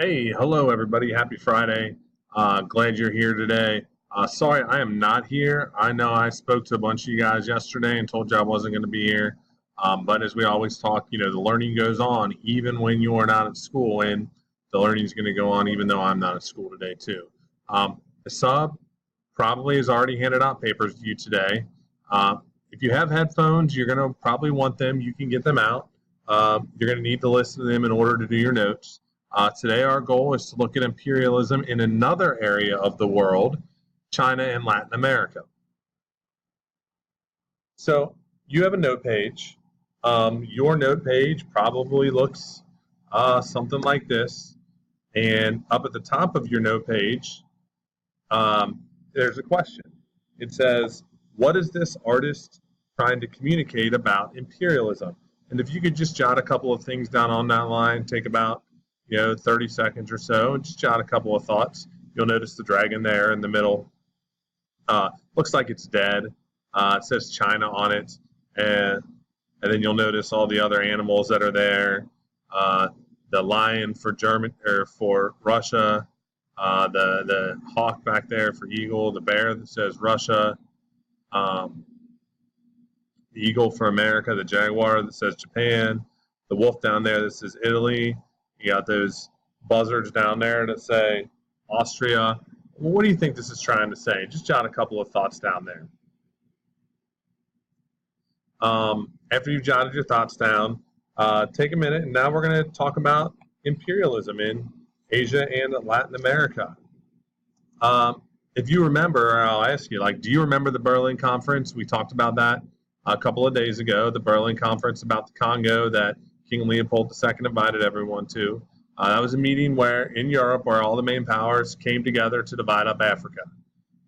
Hey, hello everybody. Happy Friday. Glad you're here today. Sorry, I am not here. I know I spoke to a bunch of you guys yesterday and told you I wasn't going to be here. But as we always talk, the learning goes on even when you're not at school, and the learning is going to go on even though I'm not at school today, too. The sub probably has already handed out papers to you today. If you have headphones, you're going to probably want them. You can get them out. You're going to need to listen to them in order to do your notes. Today, our goal is to look at imperialism in another area of the world, China and Latin America. So, you have a note page. Your note page probably looks something like this. And up at the top of your note page, there's a question. It says, what is this artist trying to communicate about imperialism? And if you could just jot a couple of things down on that line, take about 30 seconds or so, and just jot a couple of thoughts. You'll notice the dragon there in the middle. Looks like it's dead. It says China on it, and then you'll notice all the other animals that are there. The lion for German or for Russia, the hawk back there for eagle, the bear that says Russia, um, the eagle for America, the jaguar that says Japan, the wolf down there that says Italy. You got those buzzards down there that say Austria. Well, what do you think this is trying to say? Just jot a couple of thoughts down there. After you've jotted your thoughts down, take a minute, and now we're going to talk about imperialism in Asia and Latin America. If you remember, I'll ask you, do you remember the Berlin Conference? We talked about that a couple of days ago, the Berlin Conference about the Congo that King Leopold II invited everyone to. That was a meeting in Europe where all the main powers came together to divide up Africa.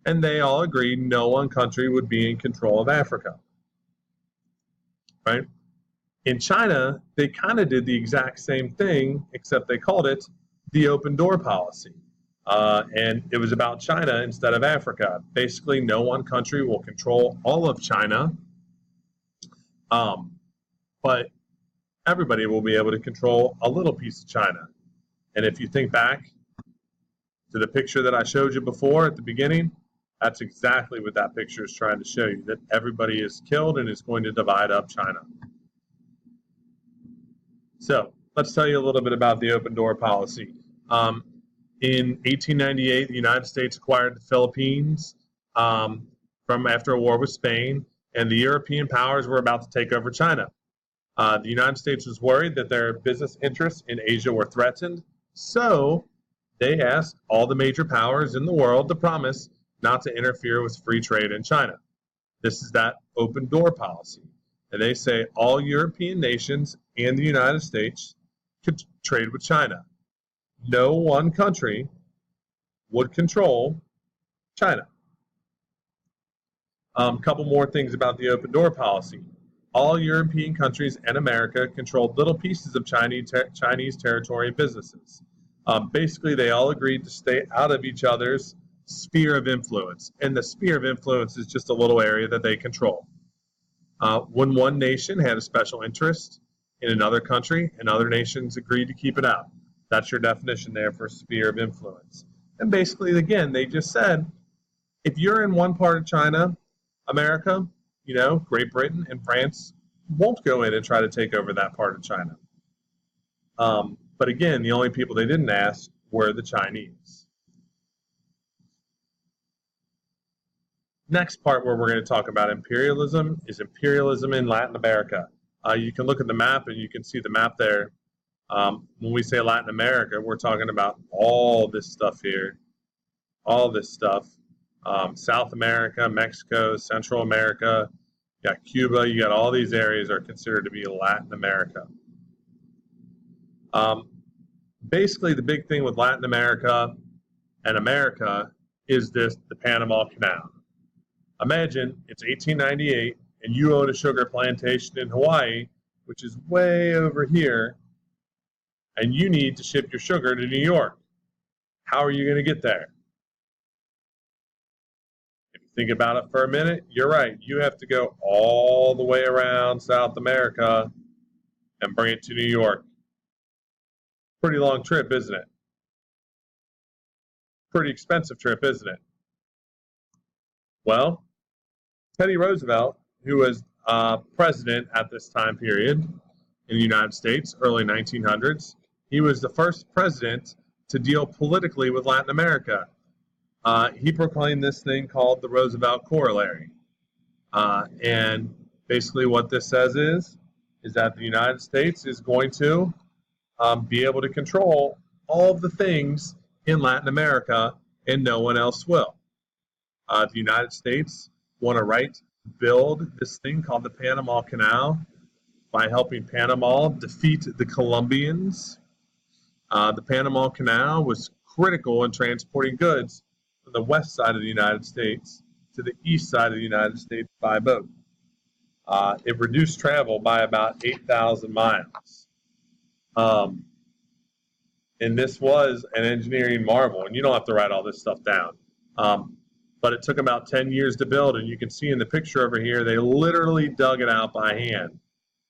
And they all agreed no one country would be in control of Africa. Right? In China, they kind of did the exact same thing, except they called it the open door policy. And it was about China instead of Africa. Basically, no one country will control all of China, but everybody will be able to control a little piece of China. And if you think back to the picture that I showed you before at the beginning, that's exactly what that picture is trying to show you, that everybody is killed and is going to divide up China. So let's tell you a little bit about the open door policy. In 1898, the United States acquired the Philippines from after a war with Spain, and the European powers were about to take over China. The United States was worried that their business interests in Asia were threatened, so they asked all the major powers in the world to promise not to interfere with free trade in China. This is that open door policy. And they say all European nations and the United States could trade with China. No one country would control China. Couple more things about the open door policy. All European countries and America controlled little pieces of Chinese territory and businesses. Basically, they all agreed to stay out of each other's sphere of influence. And the sphere of influence is just a little area that they control. When one nation had a special interest in another country, and other nations agreed to keep it out. That's your definition there for sphere of influence. And basically, again, they just said, if you're in one part of China, America, Great Britain and France won't go in and try to take over that part of China. But again, the only people they didn't ask were the Chinese. Next part where we're going to talk about imperialism is imperialism in Latin America. You can look at the map and you can see the map there. When we say Latin America, we're talking about all this stuff here, all this stuff. South America, Mexico, Central America, you got Cuba, you got all these areas are considered to be Latin America. Basically, the big thing with Latin America and America is the Panama Canal. Imagine it's 1898 and you own a sugar plantation in Hawaii, which is way over here, and you need to ship your sugar to New York. How are you going to get there? If you think about it for a minute, you're right. You have to go all the way around South America and bring it to New York. Pretty long trip, isn't it? Pretty expensive trip, isn't it? Well, Teddy Roosevelt, who was president at this time period in the United States, early 1900s, he was the first president to deal politically with Latin America. He proclaimed this thing called the Roosevelt Corollary. And basically what this says is that the United States is going to be able to control all of the things in Latin America, and no one else will. The United States won a right to build this thing called the Panama Canal by helping Panama defeat the Colombians. The Panama Canal was critical in transporting goods from the west side of the United States to the east side of the United States by boat. It reduced travel by about 8,000 miles. And this was an engineering marvel, and you don't have to write all this stuff down. But it took about 10 years to build, and you can see in the picture over here, they literally dug it out by hand.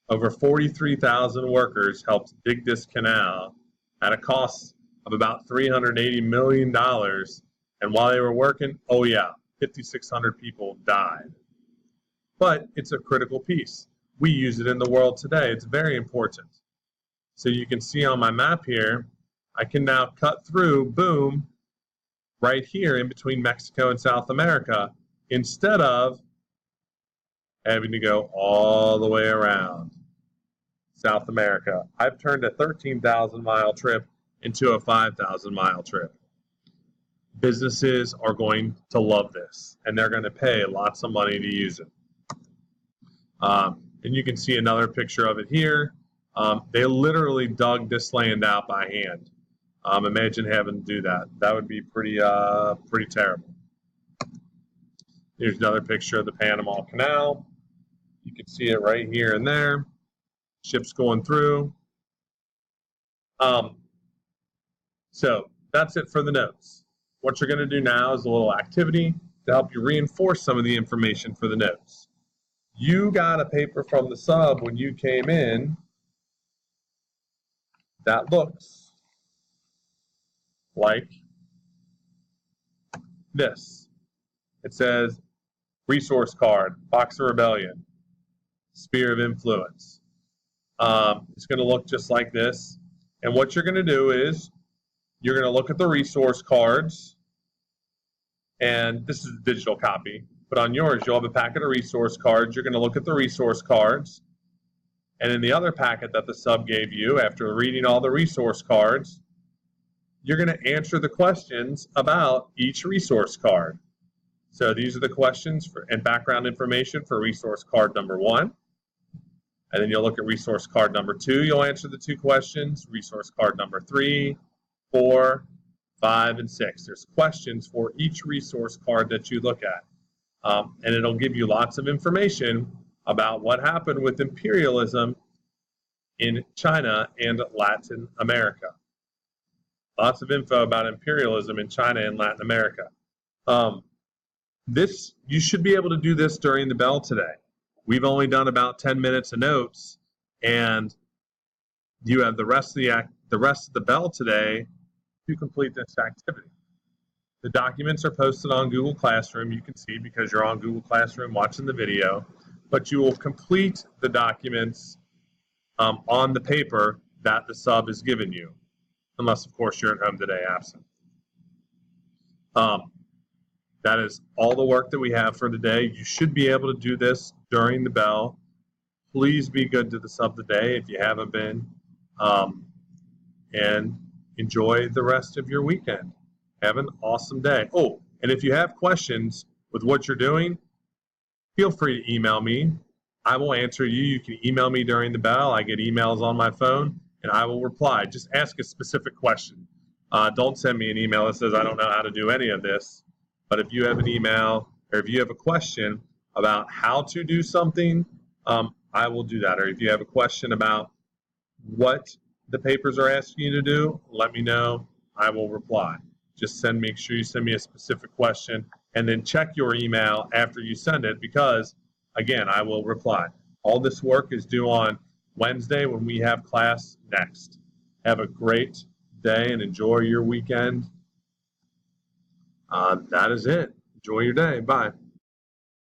Over 43,000 workers helped dig this canal at a cost of about $380 million. And while they were working, 5,600 people died. But it's a critical piece. We use it in the world today. It's very important. So you can see on my map here, I can now cut through, boom, right here in between Mexico and South America, instead of having to go all the way around South America. I've turned a 13,000-mile trip into a 5,000-mile trip. Businesses are going to love this, and they're going to pay lots of money to use it. And you can see another picture of it here. They literally dug this land out by hand. Imagine having to do that. That would be pretty terrible. Here's another picture of the Panama Canal. You can see it right here and there. Ships going through. So that's it for the notes. What you're going to do now is a little activity to help you reinforce some of the information for the notes. You got a paper from the sub when you came in that looks like this. It says resource card, Boxer Rebellion, Sphere of Influence. It's going to look just like this. And what you're going to do is you're going to look at the resource cards, and this is a digital copy, but on yours you'll have a packet of resource cards. You're going to look at the resource cards, and in the other packet that the sub gave you, after reading all the resource cards, you're going to answer the questions about each resource card. So these are the questions and background information for resource card number 1. And then you'll look at resource card number 2. You'll answer the 2 questions. Resource card number 3, 4, 5, and 6. There's questions for each resource card that you look at. And it'll give you lots of information about what happened with imperialism in China and Latin America. Lots of info about imperialism in China and Latin America. You should be able to do this during the bell today. We've only done about 10 minutes of notes, and you have the rest of the bell today to complete this activity. The documents are posted on Google Classroom. You can see because you're on Google Classroom watching the video, but you will complete the documents on the paper that the sub has given you, unless, of course, you're at home today absent. That is all the work that we have for today. You should be able to do this during the bell. Please be good to the sub today if you haven't been. And enjoy the rest of your weekend. Have an awesome day. Oh, and if you have questions with what you're doing, feel free to email me. I will answer you. You can email me during the bell. I get emails on my phone, and I will reply. Just ask a specific question. Don't send me an email that says I don't know how to do any of this. But if you have an email or if you have a question about how to do something, I will do that. Or if you have a question about what the papers are asking you to do, let me know. I will reply. Just make sure you send me a specific question, and then check your email after you send it because, again, I will reply. All this work is due on Wednesday when we have class next. Have a great day and enjoy your weekend. That is it. Enjoy your day. Bye.